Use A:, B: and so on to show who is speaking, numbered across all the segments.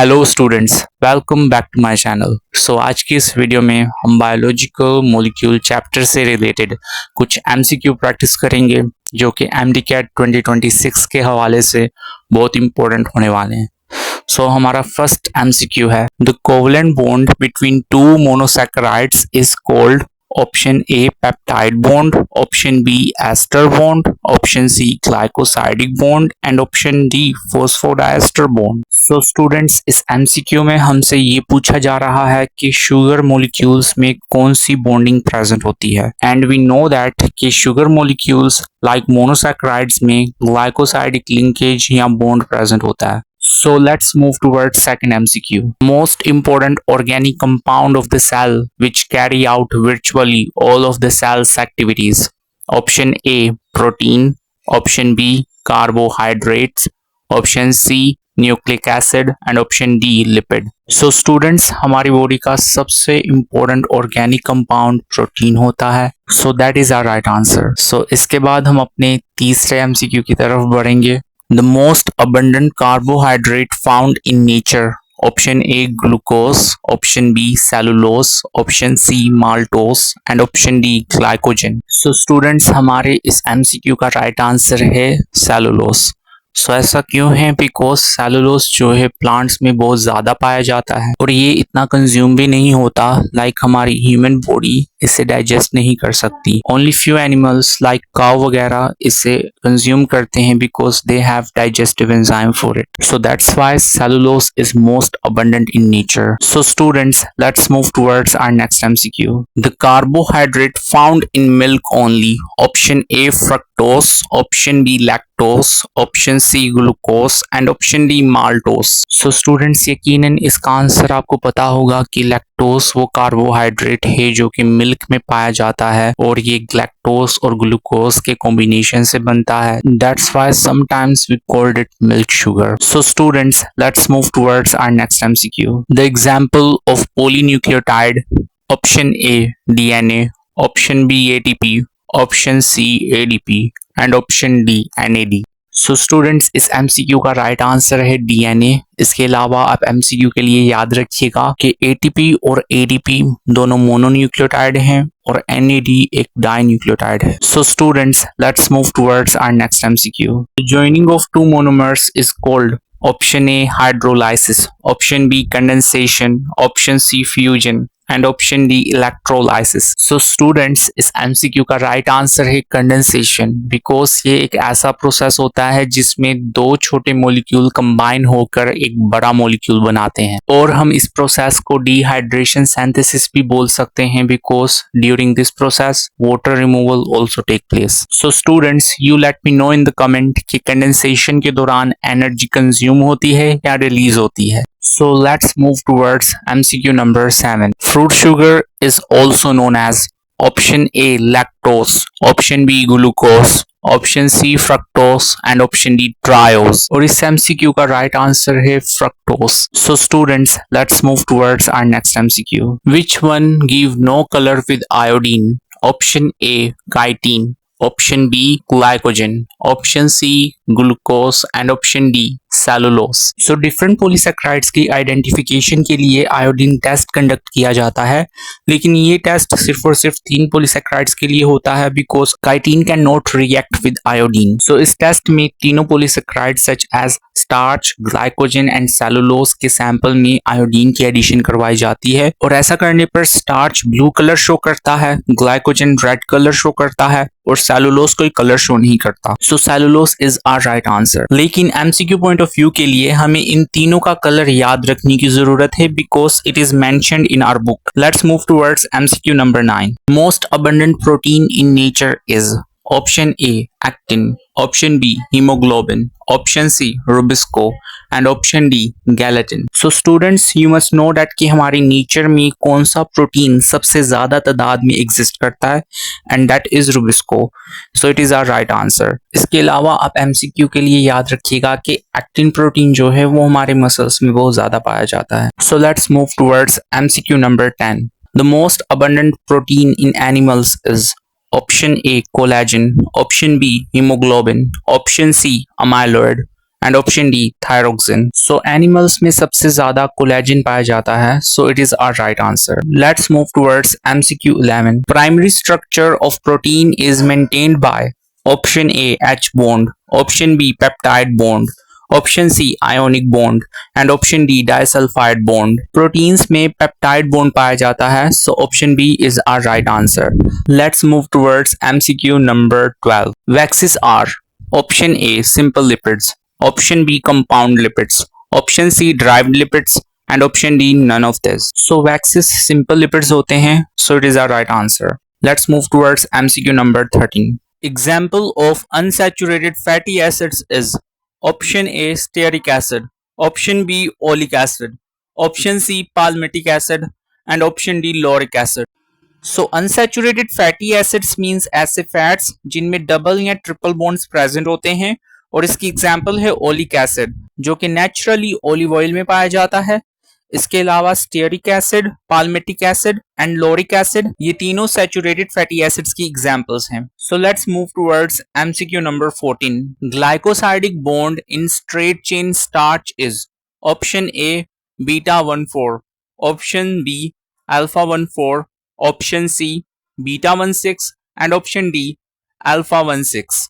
A: Hello students, welcome back to my channel. आज की इस वीडियो में हम बायोलॉजिकल मॉलिक्यूल चैप्टर से रिलेटेड कुछ एमसीक्यू प्रैक्टिस करेंगे जो कि एमडीकैट 2026 के हवाले से बहुत इंपॉर्टेंट होने वाले हैं। हमारा फर्स्ट एमसीक्यू है, the covalent bond between two monosaccharides is called option A peptide bond, option B ester bond, option C glycosidic bond and option D phosphodiester bond. Students, इस एमसीक्यू में हमसे ये पूछा जा रहा है कि शुगर मॉलिक्यूल्स में कौन सी बॉन्डिंग प्रेजेंट होती है। एंड वी नो दैट कि शुगर मॉलिक्यूल्स लाइक मोनोसैकेराइड्स में ग्लाइकोसाइडिक लिंकेज या बॉन्ड प्रेजेंट होता है। So let's move towards second MCQ. Most important organic compound of the cell which carry out virtually all of the cell's activities. Option A protein, option B carbohydrates, option C nucleic acid and option D lipid. Students, हमारी body का सबसे important organic compound protein होता है। That is our right answer. इसके बाद हम अपने तीसरे MCQ की तरफ बढ़ेंगे। The most abundant carbohydrate found in nature. Option A glucose, option B cellulose, option C maltose and option D glycogen. Students, हमारे इस MCQ का right answer है cellulose. ऐसा क्यों है? बिकॉज सेलुलोज जो है प्लांट्स में बहुत ज़्यादा पाया जाता है और ये इतना कंज्यूम भी नहीं होता। लाइक हमारी ह्यूमन बॉडी इसे डाइजेस्ट नहीं कर सकती। Only few animals like cow वगैरह इसे कंज्यूम करते हैं because they have digestive enzyme for it. That's why cellulose is most abundant in nature. Students, let's move towards our next MCQ. The carbohydrate found in milk only. Option A fructose, option B lactose, option C glucose and option D maltose. Students, यकीनन इसका answer आपको पता होगा कि lactose वो carbohydrate है जो कि मिल्क में पाया जाता है और ये लैक्टोज और ग्लूकोज के कॉम्बिनेशन से बनता है। That's why sometimes we called it milk sugar. Students, let's move towards our next MCQ. The example of polynucleotide. Option A DNA, option B ATP, option C ADP and option D NAD. Students, इस MCQ का right answer है DNA. इसके अलावा आप MCQ के लिए याद रखिएगा कि एटीपी और एडीपी दोनों मोनोन्यूक्लियोटाइड हैं और एनएडी एक डाइन्यूक्लियोटाइड है। Students, let's move towards our next MCQ. Joining of two monomers is called option A hydrolysis, option B condensation, option C fusion and option D electrolysis. Students, इस MCQ का right answer है condensation because ये एक ऐसा process होता है जिसमें दो छोटे मॉलिक्यूल कंबाइन होकर एक बड़ा मॉलिक्यूल बनाते हैं और हम इस प्रोसेस को डिहाइड्रेशन सिंथेसिस भी बोल सकते हैं because during this process water removal also take place. Students, you let me know in the comment कि कंडेंसेशन के दौरान एनर्जी कंज्यूम होती है या रिलीज होती है। So let's move towards MCQ number 7. Fruit sugar is also known as option A lactose, option B glucose, option C fructose and option D triose. और इस MCQ का right answer है fructose. Students, let's move towards our next MCQ. Which one give no color with iodine? Option A chitin, option B glycogen, option C glucose and option D cellulose. Different polysaccharides की identification के लिए iodine test conduct किया जाता है, लेकिन ये test सिर्फ और सिर्फ 3 पॉलीसैकेराइड्स के लिए होता है because chitin can not react with iodine. इस टेस्ट में तीनों polysaccharides such as starch, glycogen and cellulose के सैंपल में आयोडीन की एडिशन करवाई जाती है और ऐसा करने पर स्टार्च ब्लू कलर शो करता है, ग्लाइकोजन रेड कलर शो करता है और सेलुलोज कोई कलर शो नहीं करता। Cellulose is our right answer. लेकिन एमसीक्यू पॉइंट ऑफ व्यू के लिए हमें इन तीनों का कलर याद रखने की जरूरत है because it is mentioned in our book. Let's move towards MCQ number 9। Most abundant protein in nature is option A actin, option B haemoglobin, option C rubisco and option D gelatin. Students, you must know that कि हमारी nature में कौन सा protein सबसे ज्यादा तादाद में exist करता है and that is rubisco. It is our right answer. इसके अलावा आप एमसीक्यू के लिए याद रखिएगा कि एक्टिन प्रोटीन जो है वो हमारे मसल्स में बहुत ज्यादा पाया जाता है। Let's move towards MCQ number 10। The most abundant protein in animals is option A collagen, option B haemoglobin, option C amyloid and option D thyroxine. So animals में सबसे ज्यादा कोलेजन पाया जाता है, so it is our right answer. Let's move towards MCQ 11। Primary structure of protein is maintained by option A H bond, option B peptide bond, option C ionic bond and option D disulphide bond. Proteins में peptide bond पाया जाता है, so option B is our right answer. Let's move towards MCQ number 12। Waxes are option A simple lipids, option B compound lipids, option C derived lipids and option D none of this. So waxes simple lipids होते हैं, so it is our right answer. Let's move towards MCQ number 13। Example of unsaturated fatty acids is option A stearic acid, option B oleic acid, option C palmitic acid and option D lauric acid. So unsaturated fatty acids means ऐसे fats जिनमें double या triple bonds present होते हैं और इसकी example है oleic acid जो कि नेचुरली ओलिव ऑयल में पाया जाता है। इसके अलावा stearic acid, palmitic acid and lauric acid ये तीनों सैचुरेटेड फैटी एसिड्स की एग्जांपल्स हैं। So let's move towards MCQ number 14। Glycosidic bond in straight chain starch is option A beta 14, option B alpha 14, option C beta 16 and option D alpha 16।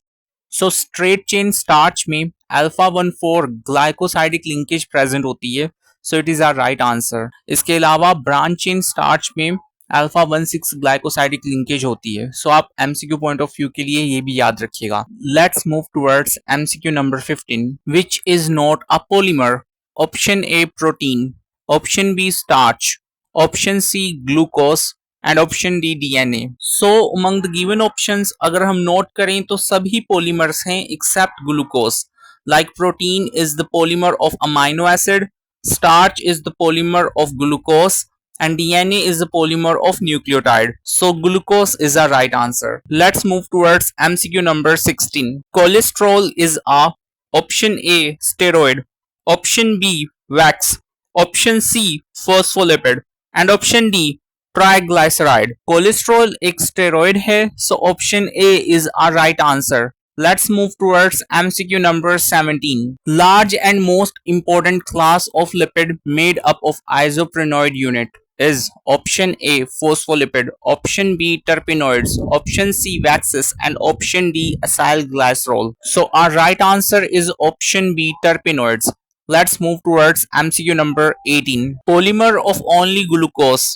A: So straight chain starch में alpha 14 glycosidic linkage present होती है, so it is our right answer. इसके अलावा branch chain starch में alpha 16 glycosidic linkage होती है, सो आप MCQ point of view के लिए ये भी याद रखिएगा। Let's move towards MCQ number 15। Which is not a polymer, option A protein, option B starch, option C glucose and option D DNA। So among the given options अगर हम note करें तो सभी पॉलीमर्स हैं except glucose. Like protein is the polymer of amino acid, starch is the polymer of glucose and DNA is the polymer of nucleotide. So glucose is a right answer. Let's move towards MCQ number 16. Cholesterol is a option A steroid, option B wax, option C phospholipid and option D triglyceride. Cholesterol एक steroid है, so option A is our right answer. Let's move towards MCQ number 17. Large and most important class of lipid made up of isoprenoid unit is option A phospholipid, option B terpenoids, option C waxes and option D acylglycerol. So our right answer is option B terpenoids. Let's move towards MCQ number 18. Polymer of only glucose.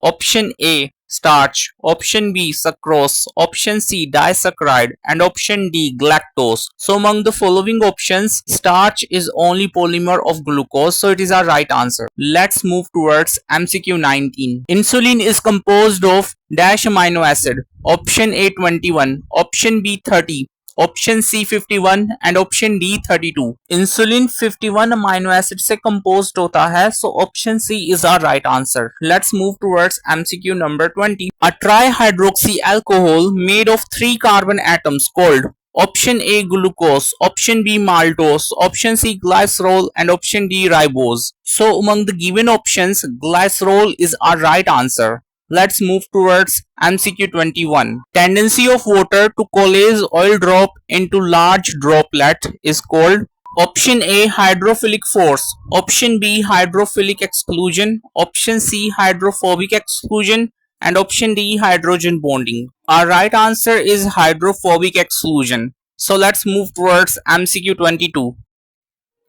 A: Option A starch, option B sucrose, option C disaccharide and option D galactose. So among the following options, starch is only polymer of glucose, so it is our right answer. Let's move towards MCQ 19. Insulin is composed of dash amino acid. Option A 21, option B 30, option C 51 and option D 32। Insulin 51 amino acid से composed होता है, so option C is our right answer. Let's move towards MCQ number 20। A trihydroxy alcohol made of 3 carbon atoms called option A glucose, option B maltose, option C glycerol and option D ribose. So among the given options glycerol is our right answer. Let's move towards MCQ 21. Tendency of water to coalesce oil drop into large droplet is called option A hydrophilic force, option B hydrophilic exclusion, option C hydrophobic exclusion and option D hydrogen bonding. Our right answer is hydrophobic exclusion. So let's move towards MCQ 22.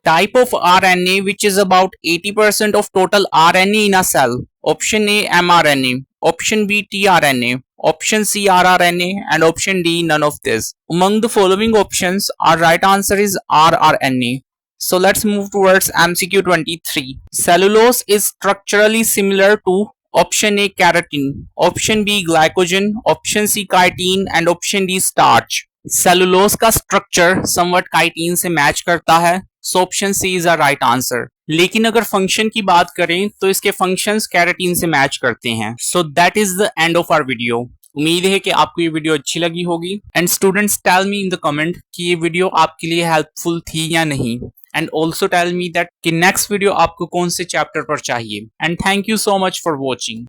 A: Type of RNA which is about 80% of total RNA in a cell. Option A mRNA, option B tRNA, option C rRNA and option D none of this. Among the following options, our right answer is rRNA. So let's move towards MCQ 23. Cellulose is structurally similar to option A keratin, option B glycogen, option C chitin and option D starch. Cellulose का structure somewhat chitin से match करता है, so option C is a right answer. लेकिन अगर function की बात करें तो इसके फंक्शंस कैराटीन से मैच करते हैं। So that is the end of our video. उम्मीद है कि आपको ये वीडियो अच्छी लगी होगी and students tell me in the comment कि ये वीडियो आपके लिए हेल्पफुल थी या नहीं and also tell me that कि नेक्स्ट वीडियो आपको कौन से चैप्टर पर चाहिए and thank you so much for watching.